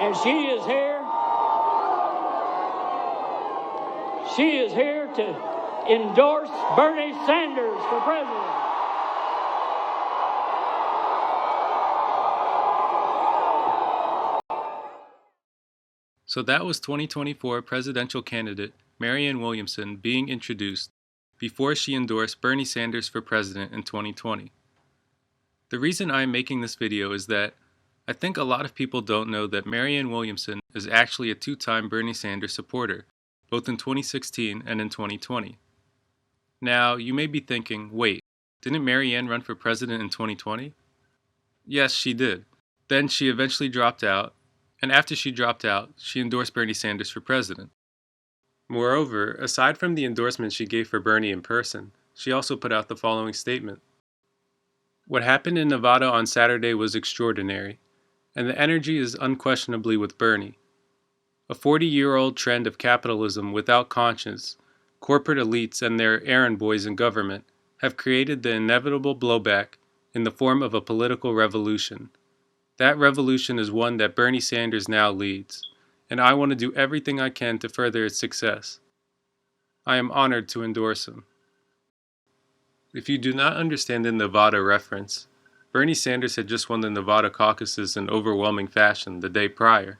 And she is here to endorse Bernie Sanders for president. So that was 2024 presidential candidate Marianne Williamson being introduced before she endorsed Bernie Sanders for president in 2020. The reason I am making this video is that I think a lot of people don't know that Marianne Williamson is actually a two-time Bernie Sanders supporter, both in 2016 and in 2020. Now, you may be thinking, wait, didn't Marianne run for president in 2020? Yes, she did. Then she eventually dropped out, and after she dropped out, she endorsed Bernie Sanders for president. Moreover, aside from the endorsement she gave for Bernie in person, she also put out the following statement. What happened in Nevada on Saturday was extraordinary, and the energy is unquestionably with Bernie. A 40-year-old trend of capitalism without conscience, corporate elites and their errand boys in government have created the inevitable blowback in the form of a political revolution. That revolution is one that Bernie Sanders now leads, and I want to do everything I can to further its success. I am honored to endorse him. If you do not understand the Nevada reference, Bernie Sanders had just won the Nevada caucuses in overwhelming fashion the day prior.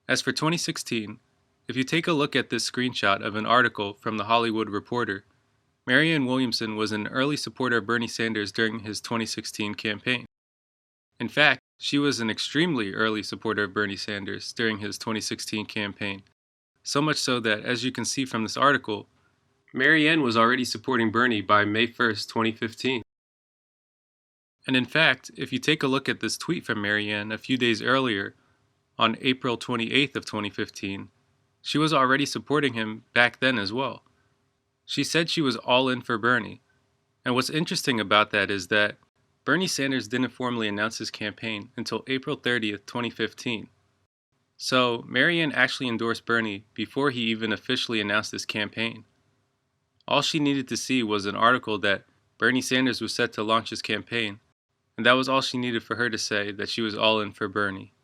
As for 2016, if you take a look at this screenshot of an article from The Hollywood Reporter, Marianne Williamson was an early supporter of Bernie Sanders during his 2016 campaign. In fact, she was an extremely early supporter of Bernie Sanders during his 2016 campaign, so much so that, as you can see from this article, Marianne was already supporting Bernie by May 1st, 2015. And in fact, if you take a look at this tweet from Marianne a few days earlier, on April 28th of 2015, she was already supporting him back then as well. She said she was all in for Bernie. And what's interesting about that is that Bernie Sanders didn't formally announce his campaign until April 30th, 2015. So Marianne actually endorsed Bernie before he even officially announced his campaign. All she needed to see was an article that Bernie Sanders was set to launch his campaign, and that was all she needed for her to say that she was all in for Bernie.